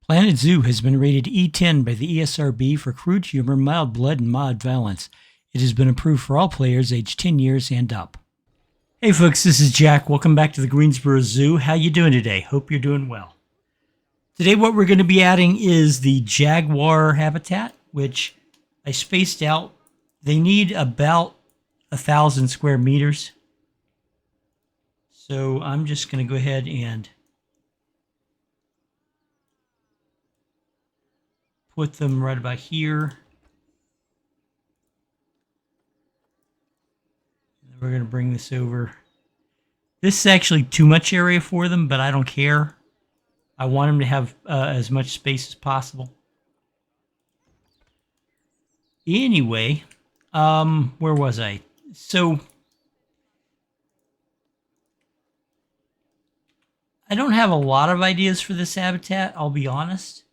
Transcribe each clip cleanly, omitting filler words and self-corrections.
Planet Zoo has been rated E10 by the ESRB for crude humor, mild blood, and mild violence. It has been approved for all players aged 10 years and up. Hey folks, this is Jack. Welcome back to the Greensborough Zoo. How you doing today? Hope you're doing well. Today what we're going to be adding is the jaguar habitat, which I spaced out. They need about 1,000 square meters. So I'm just going to go ahead and put them right about here. And we're going to bring this over. This is actually too much area for them, but I don't care. I want them to have as much space as possible. Anyway, where was I? So I don't have a lot of ideas for this habitat, I'll be honest.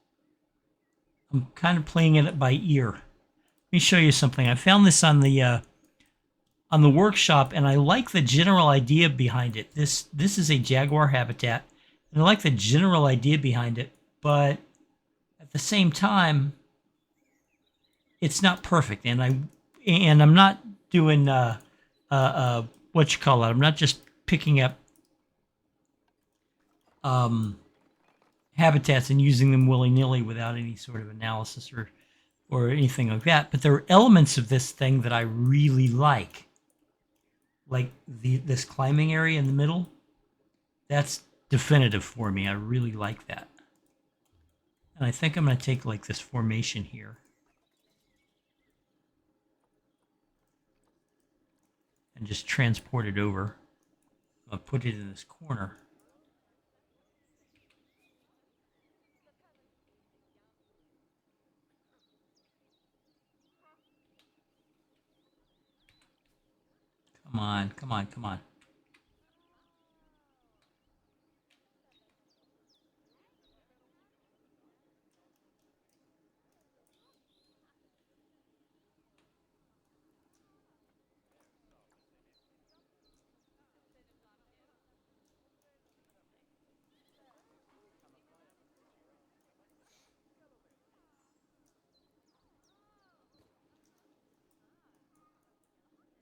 I'm kind of playing it by ear. Let me show you something. I found this on the workshop, and I like the general idea behind it. This is a jaguar habitat, and I like the general idea behind it, but at the same time, it's not perfect. And I'm not doing what you call it. I'm not just picking up habitats and using them willy-nilly without any sort of analysis or anything like that. But there are elements of this thing that I really like this climbing area in the middle. That's definitive for me. I really like that. And I think I'm going to take like this formation here and just transport it over. I'll put it in this corner. Come on, come on, come on.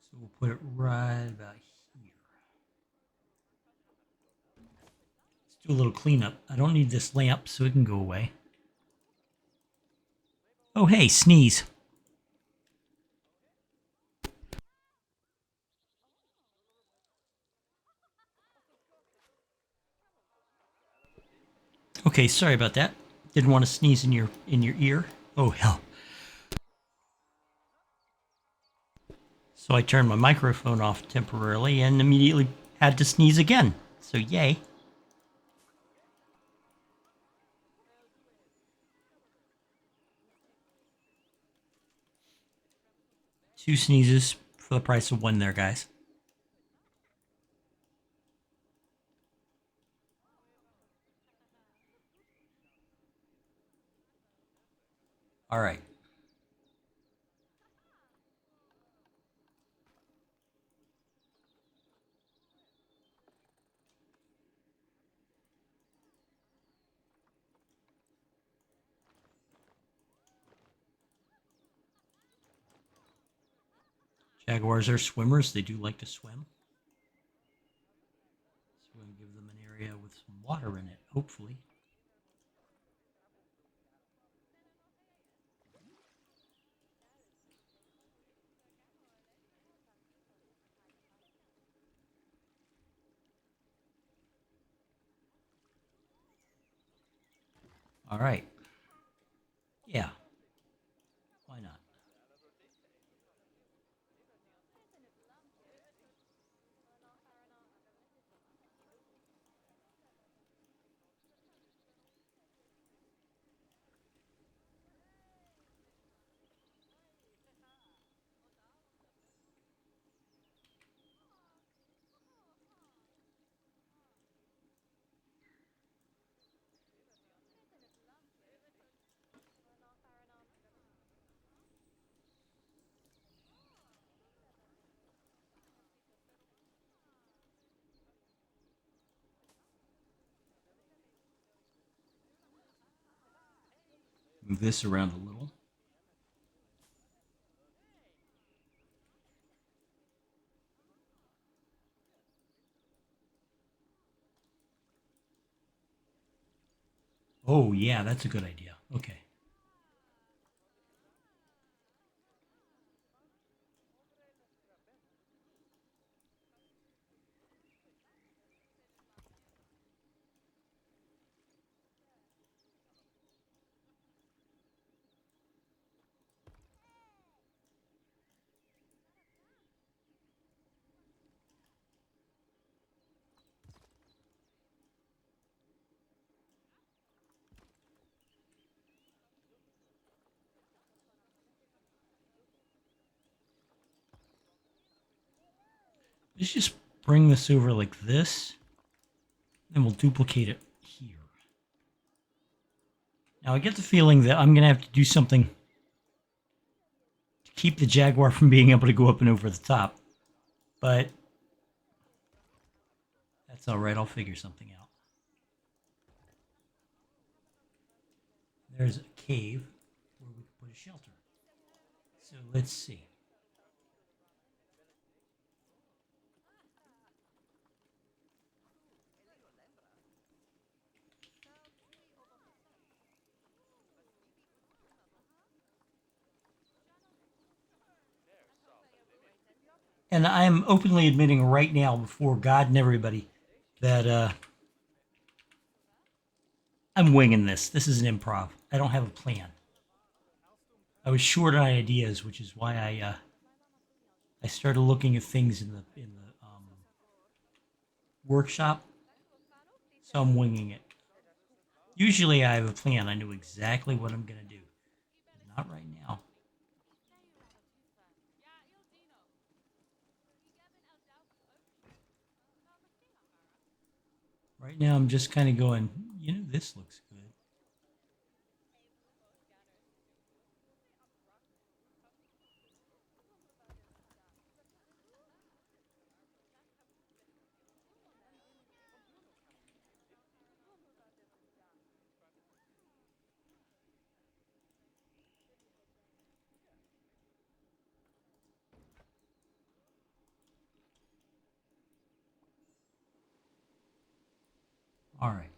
So we'll put it right about here. Let's do a little cleanup. I don't need this lamp, so it can go away. Oh, hey, sneeze. Okay, sorry about that. Didn't want to sneeze in your ear. Oh, hell. So I turned my microphone off temporarily and immediately had to sneeze again. So yay. Two sneezes for the price of one there, guys. All right. Jaguars are swimmers. They do like to swim. So we're going to give them an area with some water in it, hopefully. All right. Yeah. Why not? Move this around a little. Oh, yeah, that's a good idea. Okay. Let's just bring this over like this. Then we'll duplicate it here. Now I get the feeling that I'm going to have to do something to keep the Jaguar from being able to go up and over the top. But that's all right. I'll figure something out. There's a cave where we can put a shelter. So let's see. And I'm openly admitting right now before God and everybody that I'm winging this. This is an improv. I don't have a plan. I was short on ideas, which is why I started looking at things in the workshop. So I'm winging it. Usually I have a plan. I know exactly what I'm going to do. But not right now. Right now I'm just kind of going, this looks good. All right.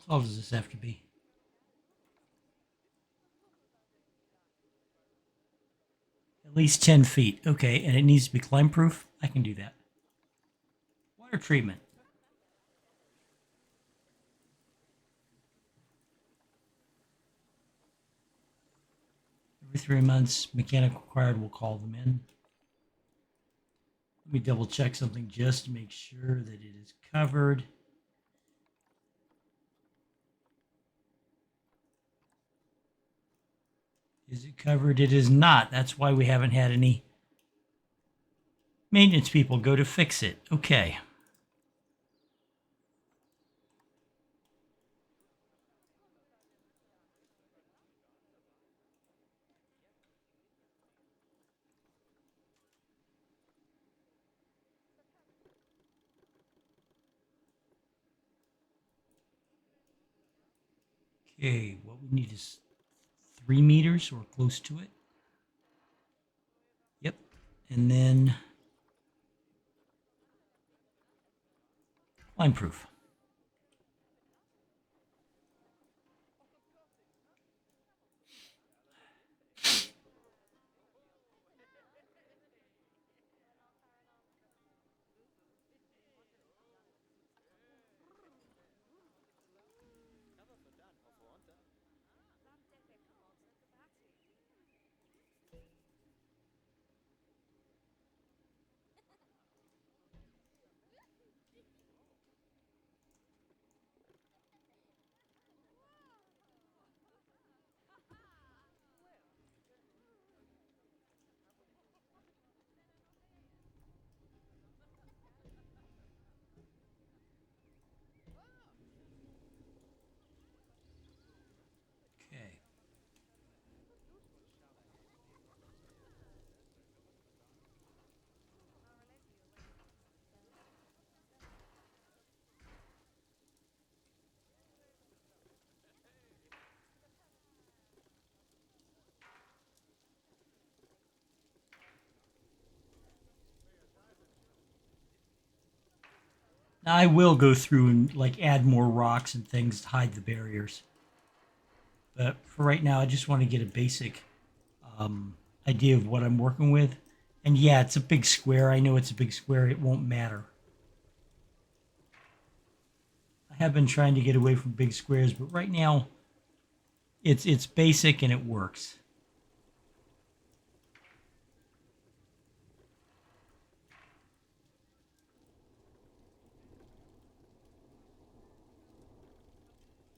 How tall does this have to be? At least 10 feet. Okay, and it needs to be climb proof? I can do that. Water treatment. Every 3 months, mechanic required, we'll call them in. Let me double check something just to make sure that it is covered. Is it covered? It is not. That's why we haven't had any maintenance people go to fix it. Okay. Okay, what we need is 3 meters or close to it. Yep. And then climb proof. I will go through and like add more rocks and things to hide the barriers. But for right now, I just want to get a basic um, idea of what I'm working with. And yeah, it's a big square. I know it's a big square. It won't matter. I have been trying to get away from big squares, but right now it's basic and it works.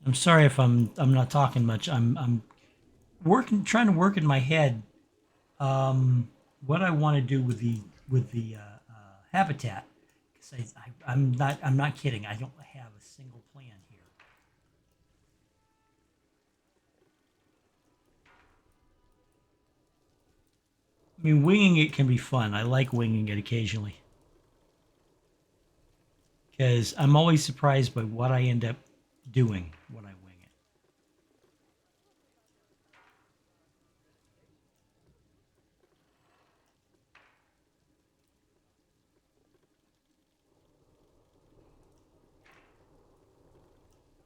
I'm sorry if I'm not talking much. I'm working trying to work in my head what I want to do with the habitat. Because I'm not kidding. I don't have a single plan here. I mean, winging it can be fun. I like winging it occasionally because I'm always surprised by what I end up doing when I wing it.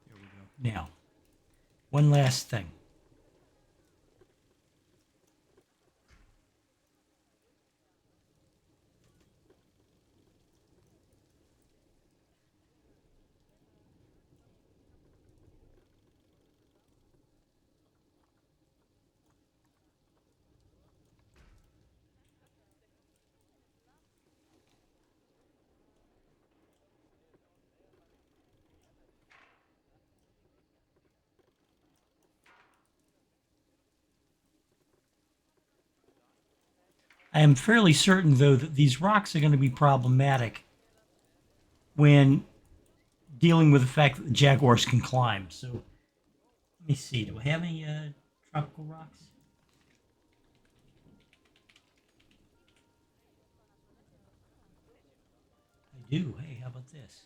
There we go. Now, one last thing. I am fairly certain, though, that these rocks are going to be problematic when dealing with the fact that the Jaguars can climb. So let me see. Do I have any tropical rocks? I do. Hey, how about this?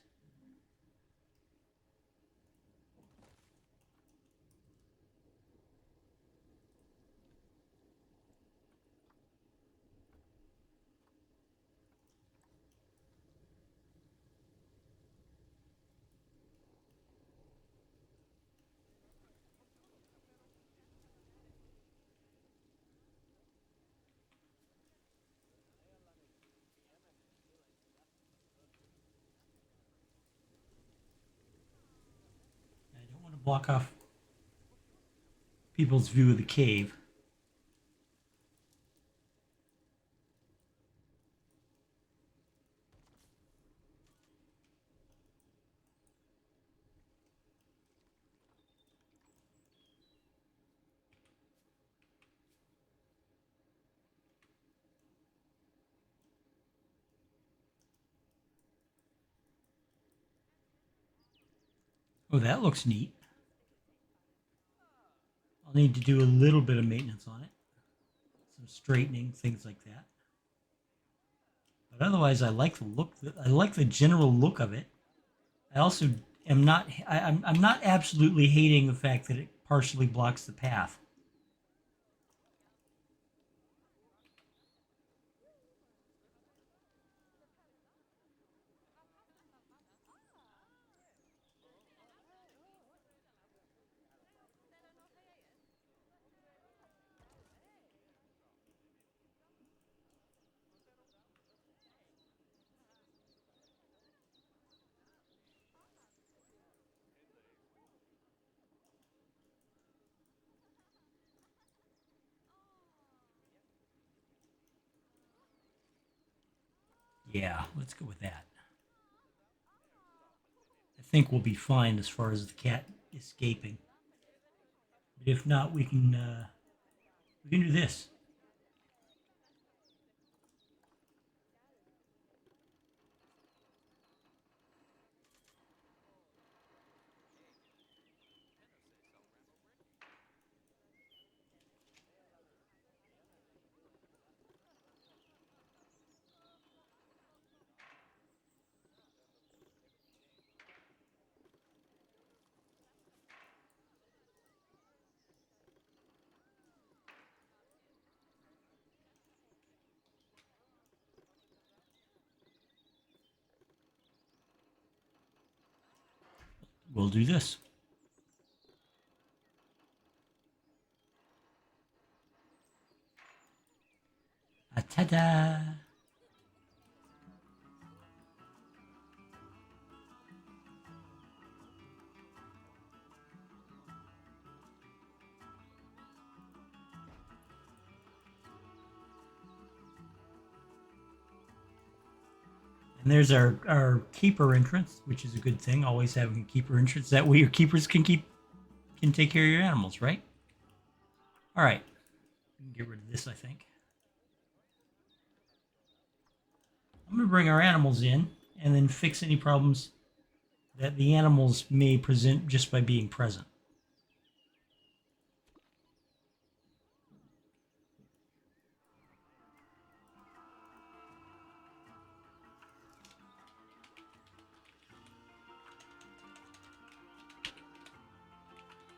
I don't want to block off people's view of the cave. Oh, that looks neat. I'll need to do a little bit of maintenance on it, some straightening, things like that. But otherwise, I like the look. I like the general look of it. I also am not. I'm not absolutely hating the fact that it partially blocks the path. Yeah, let's go with that. I think we'll be fine as far as the cat escaping. But if not, we can do this. we'll do this. Ta-da! And there's our keeper entrance, which is a good thing. Always having a keeper entrance. That way your keepers can take care of your animals, right? All right. Get rid of this, I think. I'm going to bring our animals in and then fix any problems that the animals may present just by being present.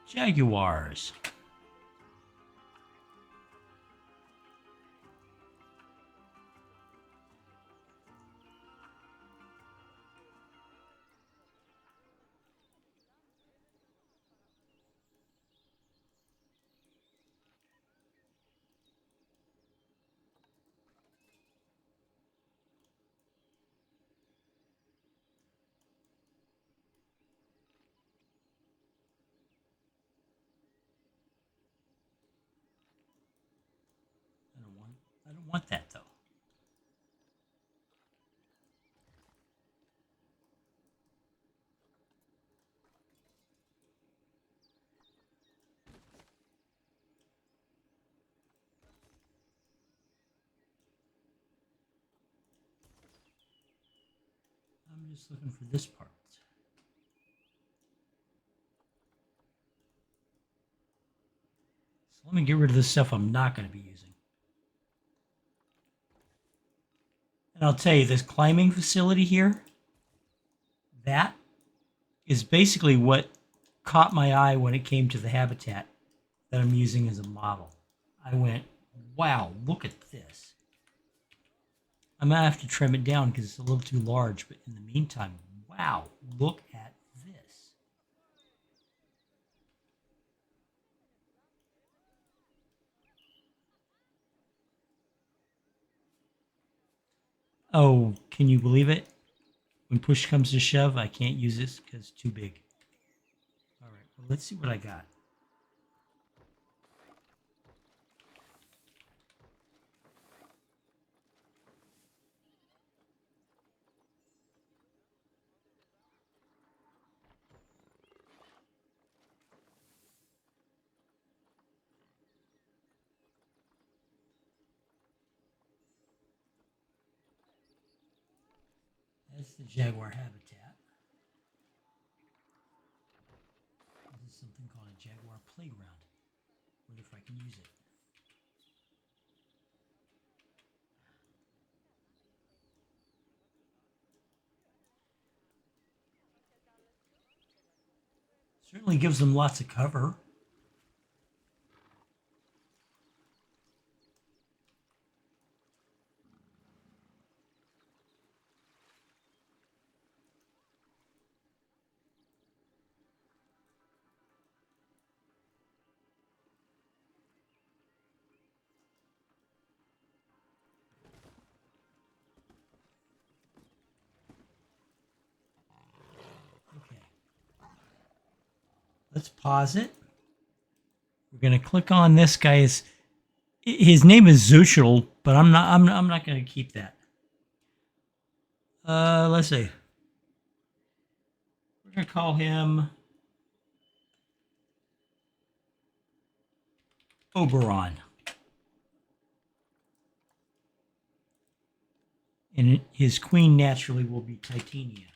Jaguars. I don't want that though. I'm just looking for this part. So let me get rid of the stuff I'm not going to be using. And I'll tell you, this climbing facility here, that is basically what caught my eye when it came to the habitat that I'm using as a model. I went, wow, look at this. I might have to trim it down because it's a little too large, but in the meantime, wow, look at this. Oh, can you believe it? When push comes to shove, I can't use this because it's too big. All right, well, let's see what I got. That's the jaguar habitat. This is something called a jaguar playground. Wonder if I can use it. Certainly gives them lots of cover. Okay. Let's pause it. We're going to click on this guy. His name is Zuchel, but I'm not going to keep that. Let's see. We're going to call him Oberon. And his queen naturally will be Titania.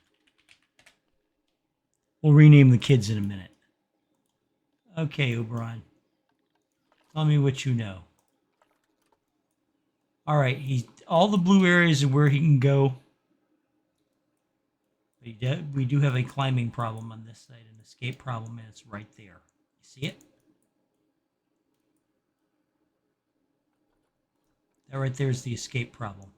We'll rename the kids in a minute. Okay, Oberon. Tell me what you know. All right, all the blue areas are where he can go. We do have a climbing problem on this side, an escape problem, and it's right there. You see it? That right there is the escape problem.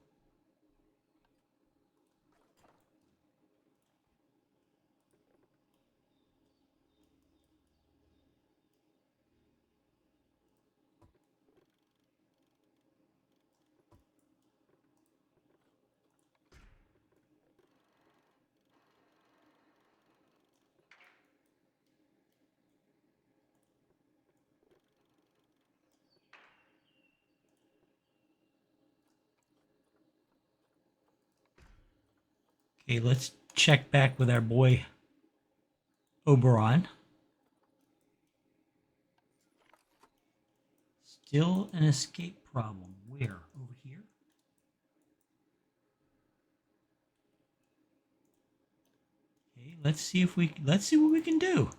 Okay, let's check back with our boy Oberon. Still an escape problem. Where? Over here? Okay, let's see what we can do.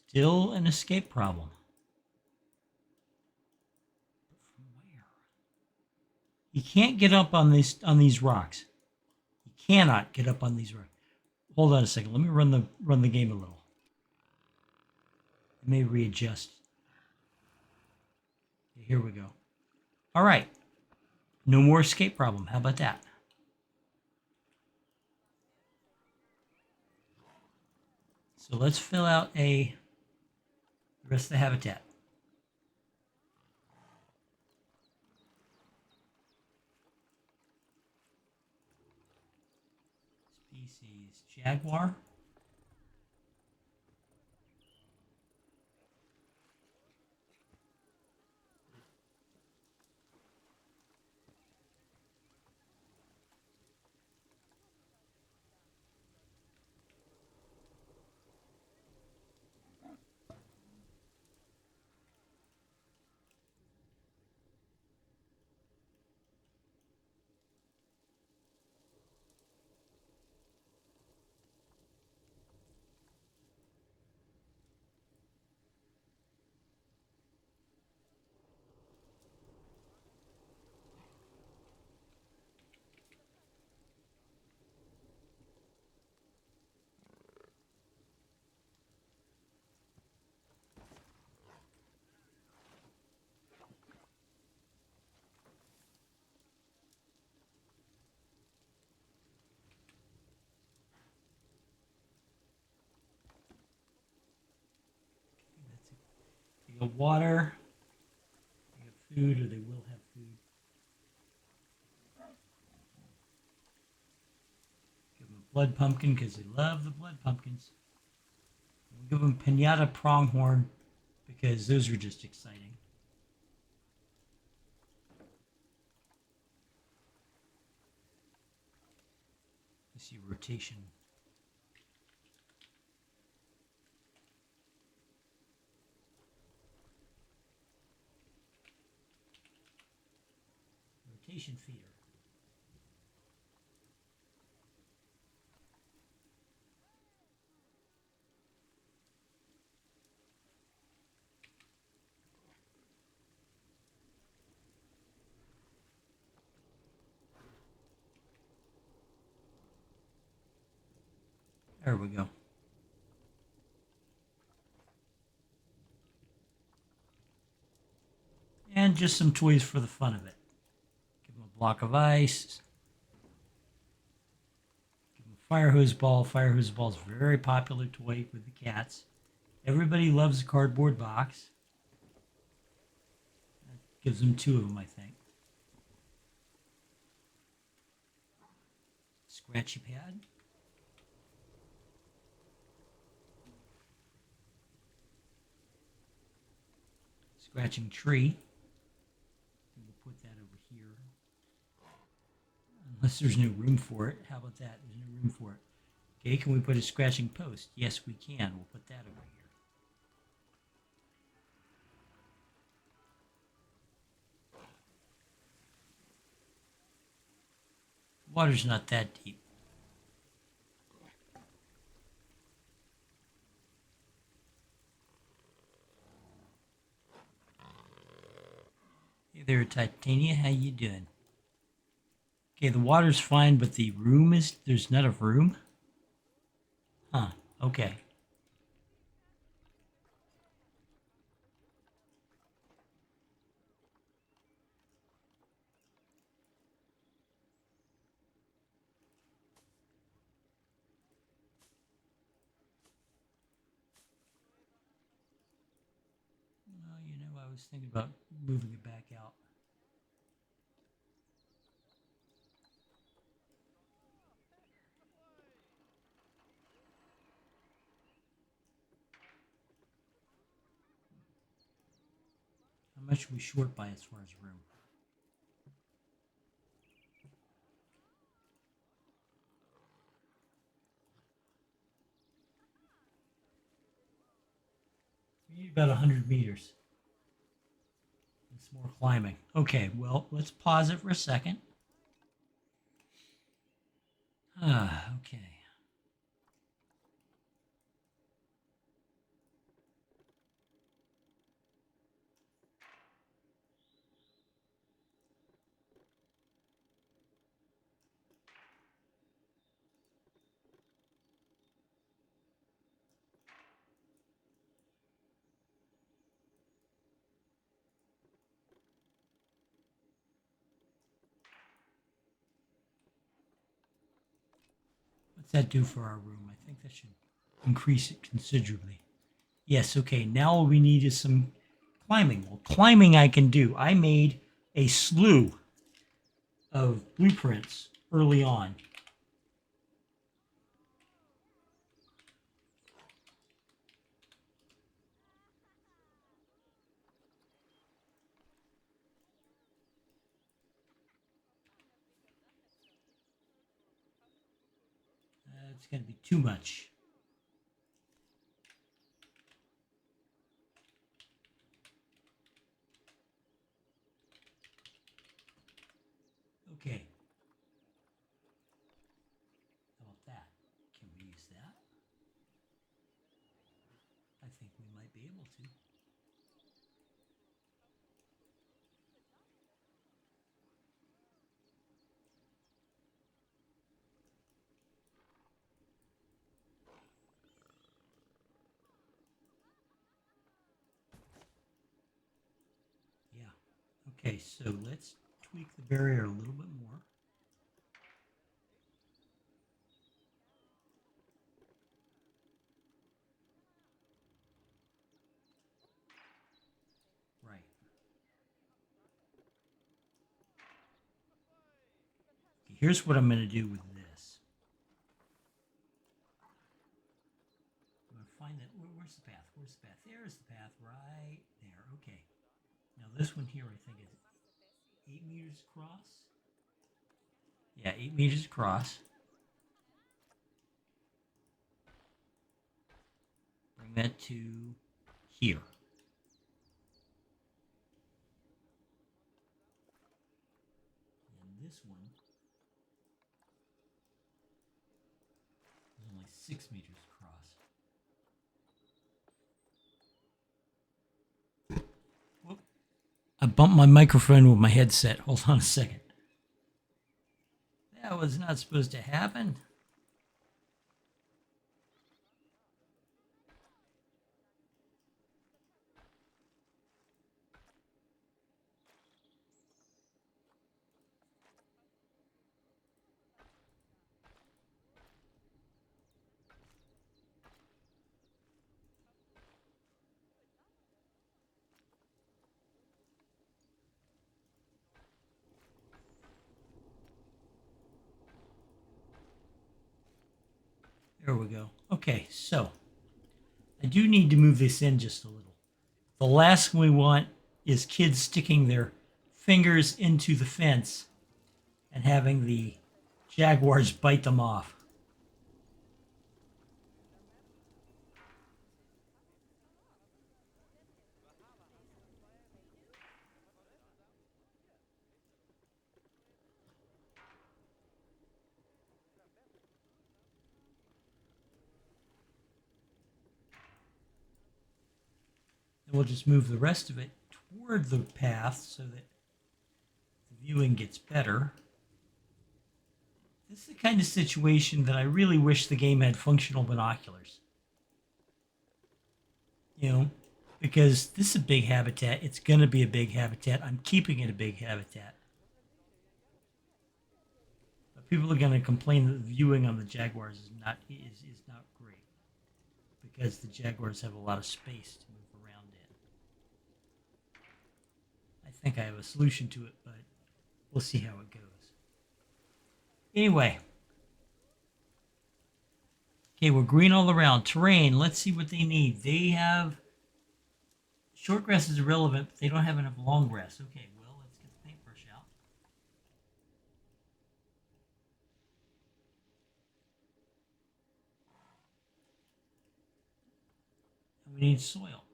Still an escape problem. But from where? He can't get up on these rocks. He cannot get up on these rocks. Hold on a second. Let me run the game a little. It may readjust. Okay, here we go. All right. No more escape problem. How about that? So let's fill out the rest of the habitat. Species Jaguar. They got water. They got food, or they will have food. Give them a blood pumpkin because they love the blood pumpkins. We'll give them pinata pronghorn because those are just exciting. Let's see rotation. Rotation feeder. There we go. And just some toys for the fun of it. Give them a block of ice. Give them a fire hose ball. Fire hose ball is a very popular toy with the cats. Everybody loves a cardboard box. That gives them 2 of them, I think. Scratchy pad. Scratching tree. We'll put that over here. Unless there's no room for it. How about that? There's no room for it. Okay, can we put a scratching post? Yes, we can. We'll put that over here. Water's not that deep. Hey there, Titania. How you doing? Okay, the water's fine, but there's not enough room. Okay. I was thinking about moving it back out. How much are we short by as far as room? We need about 100 meters. It's more climbing. Okay, well, let's pause it for a second. Okay. What's that do for our room? I think that should increase it considerably. Yes, okay. Now all we need is some climbing. Well, climbing I can do. I made a slew of blueprints early on. It's going to be too much. Okay. How about that? Can we use that? I think we might be able to. Yeah. Okay, so let's tweak the barrier a little bit more. Right. Okay, here's what I'm going to do with this. I'm going to find that. Where's the path? Where's the path? There's the path right there. Okay. Now this one here, I think is 8 meters across. Yeah, 8 meters across. Bring that to here. And this one is only 6 meters across. Whoop. I bumped my microphone with my headset. Hold on a second. That was not supposed to happen. There we go. Okay, so I do need to move this in just a little. The last thing we want is kids sticking their fingers into the fence and having the Jaguars bite them off. And we'll just move the rest of it toward the path so that the viewing gets better. This is the kind of situation that I really wish the game had functional binoculars. you know, because this is a big habitat. It's going to be a big habitat. I'm keeping it a big habitat. But people are going to complain that the viewing on the Jaguars is not great because the Jaguars have a lot of space to move around in. I think I have a solution to it, but we'll see how it goes. Anyway, okay, we're green all around. Terrain, let's see what they need. They have short grass is irrelevant, but they don't have enough long grass. Okay, well, let's get the paintbrush out. And we need soil.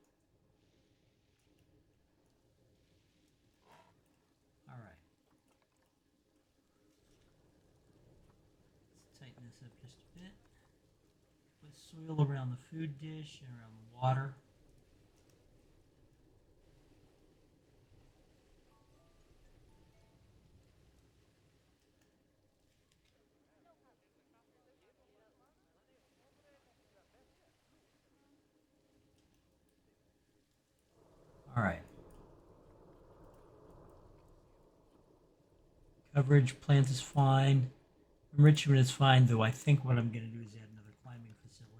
All right. Let's tighten this up just a bit. Put soil around the food dish and around the water. All right. Coverage, plant is fine. Enrichment is fine, though I think what I'm going to do is add another climbing facility.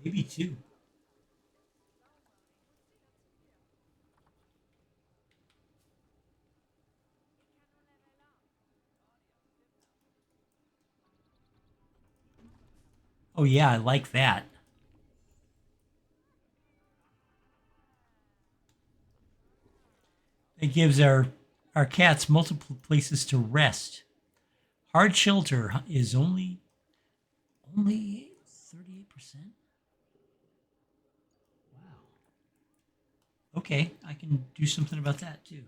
Maybe two. Oh, yeah, I like that. It gives our cats multiple places to rest. Hard shelter is only 38%. Wow. Okay, I can do something about that too.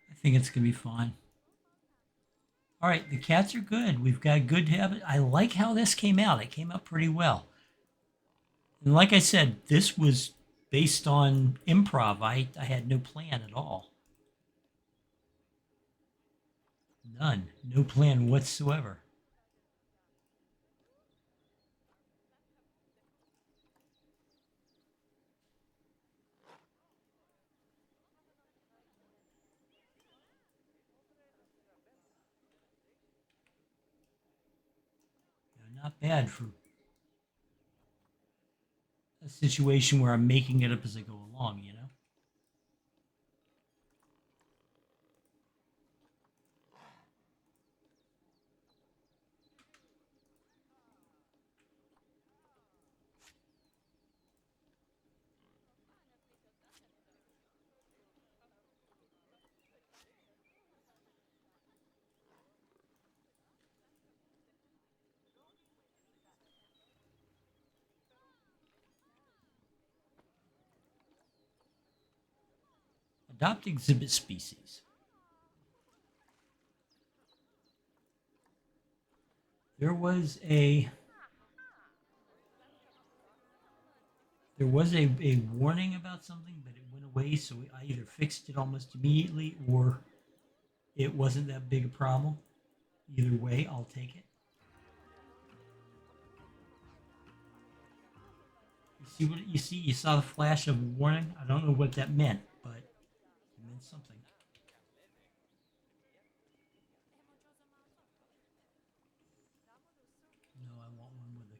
I think it's gonna be fine. All right, the cats are good. We've got good habit. I like how this came out. It came out pretty well. And like I said, this was based on improv. I had no plan at all. None. No plan whatsoever. Not bad for a situation where I'm making it up as I go along, you know? Adopt exhibit species. There was a a warning about something, but it went away, so I either fixed it almost immediately or it wasn't that big a problem. Either way, I'll take it. You see what you see? You saw the flash of warning. I don't know what that meant, but it meant something. No, I want one with a.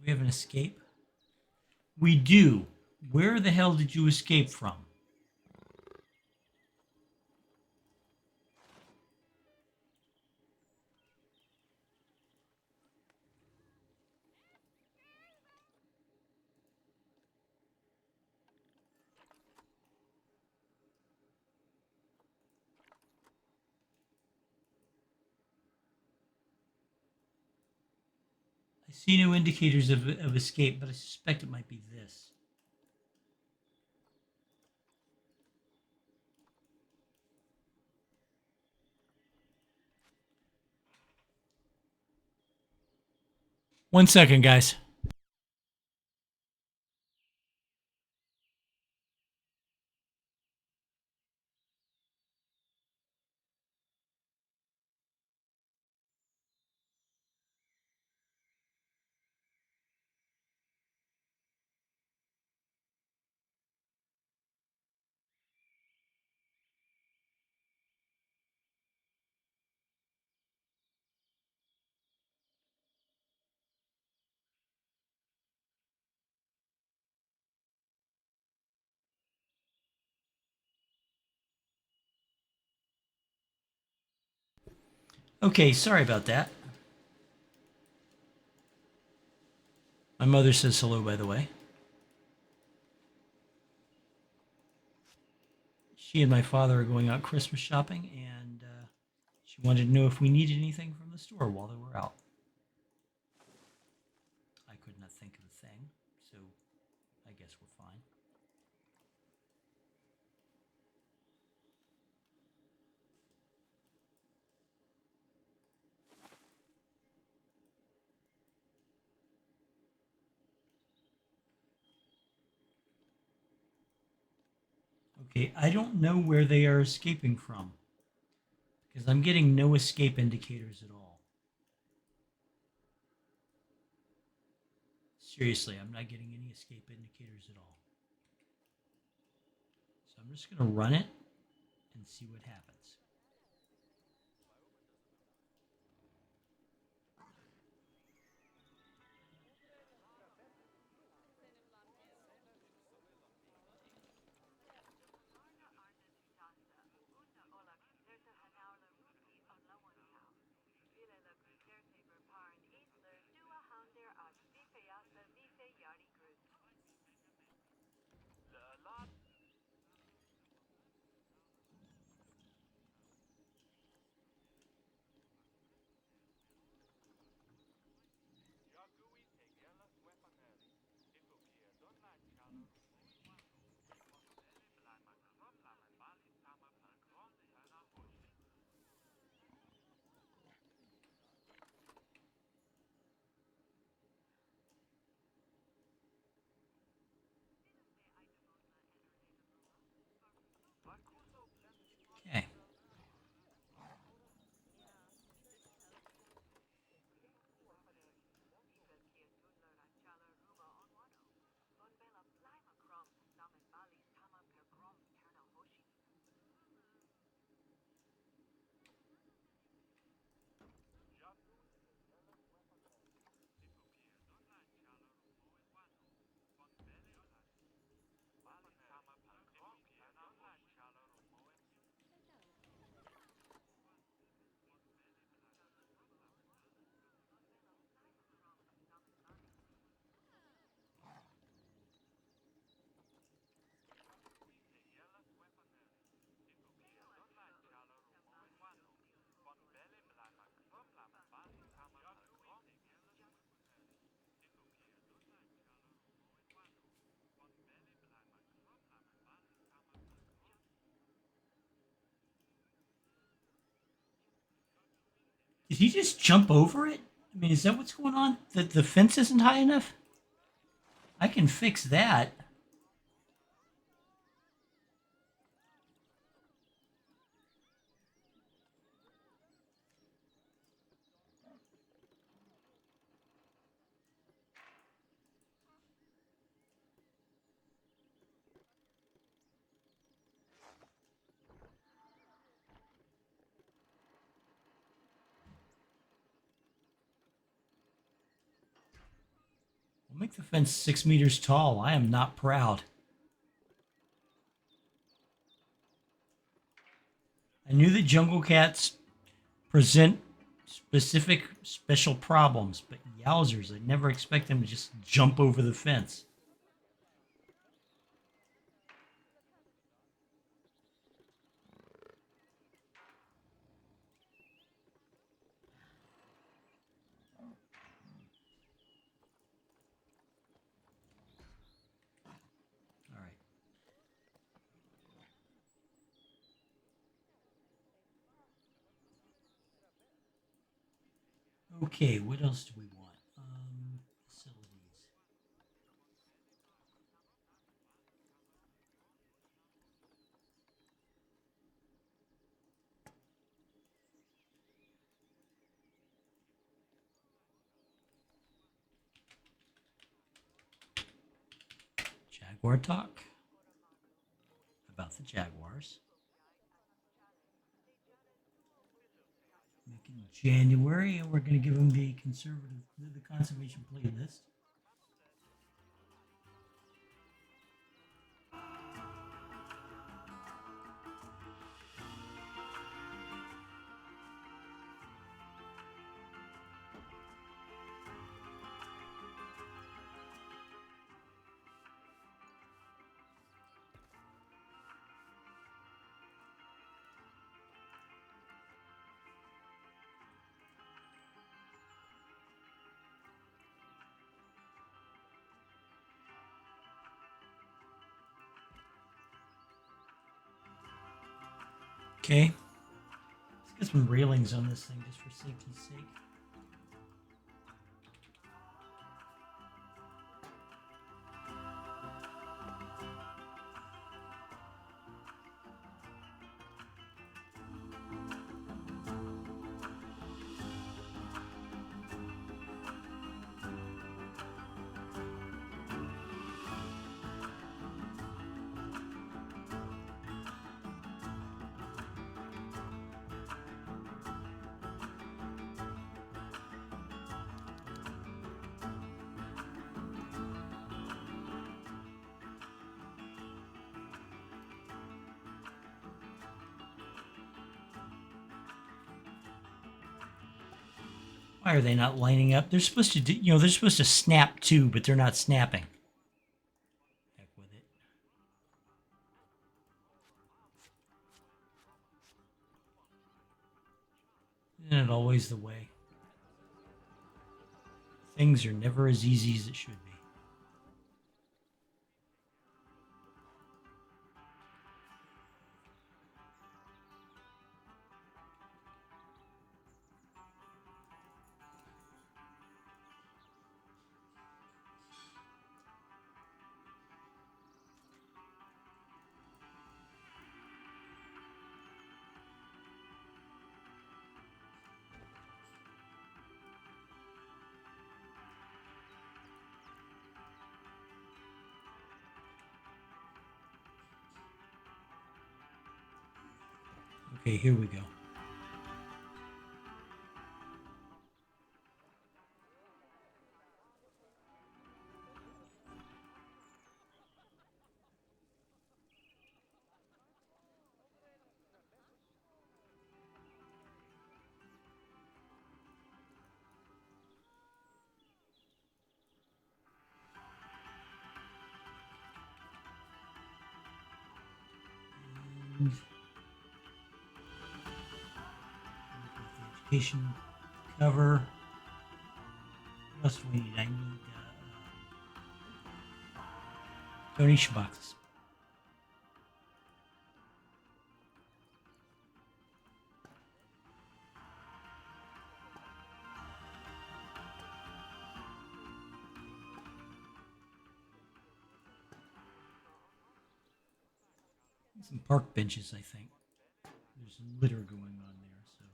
We have an escape? We do. Where the hell did you escape from? I see no indicators of escape, but I suspect it might be this. One second, guys. Okay, sorry about that. My mother says hello, by the way. She and my father are going out Christmas shopping, and she wanted to know if we needed anything from the store while they were out. I could not think of a thing, so I guess we're fine. Okay, I don't know where they are escaping from because I'm getting no escape indicators at all. Seriously, I'm not getting any escape indicators at all. So I'm just going to run it and see what happens. Okay. Did he just jump over it? I mean, is that what's going on? The fence isn't high enough? I can fix that. I'll make the fence 6 meters tall. I am not proud. I knew that jungle cats present specific special problems, but yowzers, I never expect them to just jump over the fence. All right. Okay, what else do we want? Facilities. Jaguar talk about the Jaguars. Back in January, and we're going to give them the conservation playlist. Okay. Let's get some railings on this thing just for safety's sake. Why are they not lining up? They're supposed to do, they're supposed to snap too, but they're not snapping. Heck with it. Isn't it always the way? Things are never as easy as it should be. Okay, here we go. And vegetation cover. What else do we need? I need donation boxes. Some park benches, I think. There's litter going on there, so.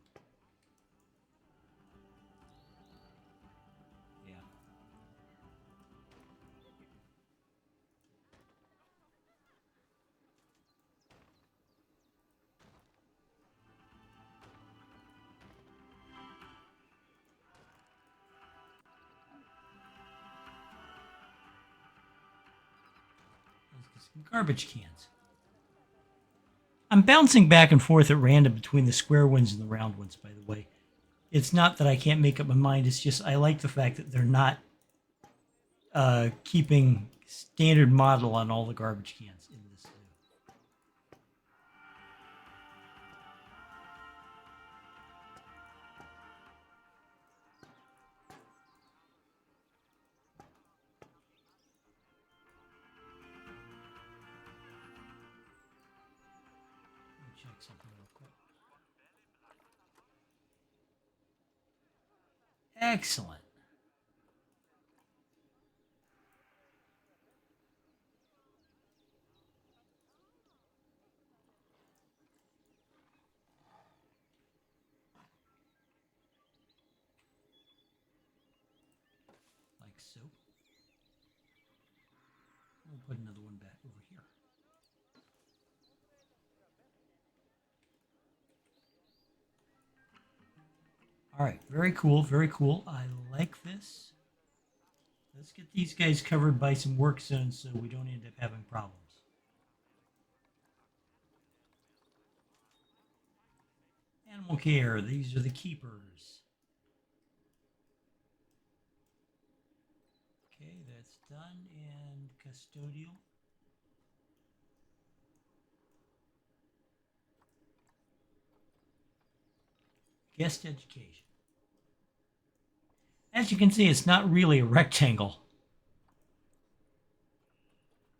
Yeah. some garbage cans. I'm bouncing back and forth at random between the square ones and the round ones, by the way. It's not that I can't make up my mind. It's just I like the fact that they're not keeping standard model on all the garbage cans in this zoo. Let me check something real quick. Excellent. Like so. We'll put another one back over here. All right, very cool, very cool. I like this. Let's get these guys covered by some work zones so we don't end up having problems. Animal care, these are the keepers. Okay, that's done. And custodial. Guest education. As you can see, it's not really a rectangle.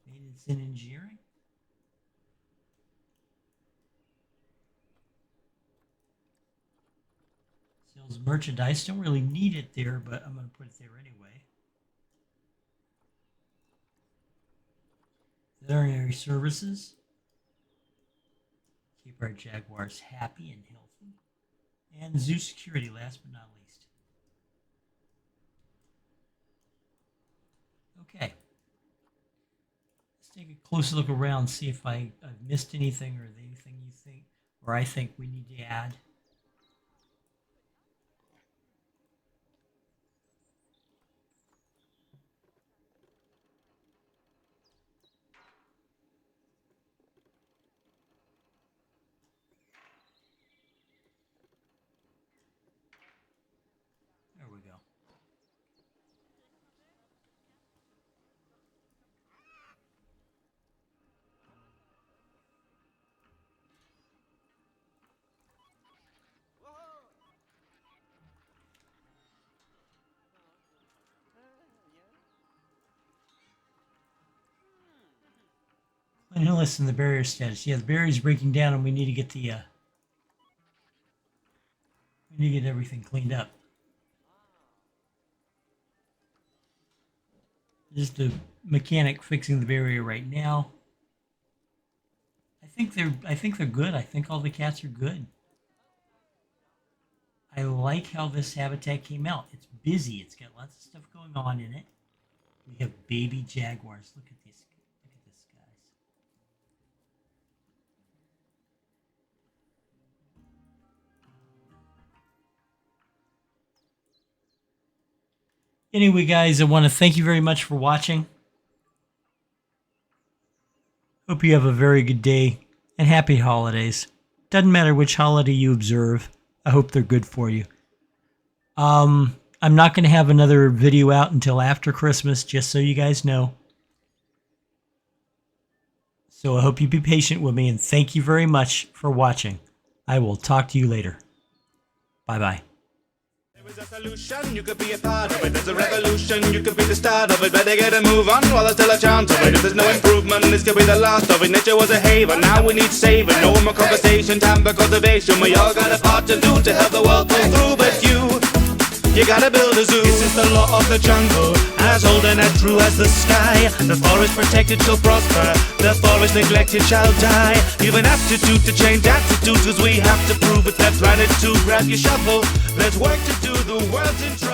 Maintenance and engineering. Sales of merchandise. Don't really need it there, but I'm going to put it there anyway. Veterinary services. Keep our Jaguars happy and healthy. And zoo security, last but not least. Okay. Let's take a closer look around, see if I've missed anything or anything you think, or I think we need to add. There we go. Cleanliness and the barrier status. Yeah, the barrier's breaking down, and we need to get the we need to get everything cleaned up. Just the mechanic fixing the barrier right now. I think they're good. I think all the cats are good. I like how this habitat came out. It's busy. It's got lots of stuff going on in it. We have baby jaguars. Look at this. Look at this, guys. Anyway, guys, I want to thank you very much for watching. Hope you have a very good day and happy holidays. Doesn't matter which holiday you observe. I hope they're good for you. I'm not going to have another video out until after Christmas, just so you guys know. So I hope you be patient with me, and thank you very much for watching. I will talk to you later. Bye-bye. There's a solution, you could be a part of it. There's a revolution, you could be the start of it. Better get a move on while there's still a chance of it. If there's no improvement, this could be the last of it. Nature was a haven, now we need saving. No more conversation, time for cultivation. We all got a part to do to help the world pull through. But you gotta build a zoo. This is the law of the jungle, as old and as true as the sky. The forest protected shall prosper, the forest neglected shall die. You've an aptitude to change attitudes, cause we have to prove it. That planet to grab your shovel. There's work to do, the world's in trouble.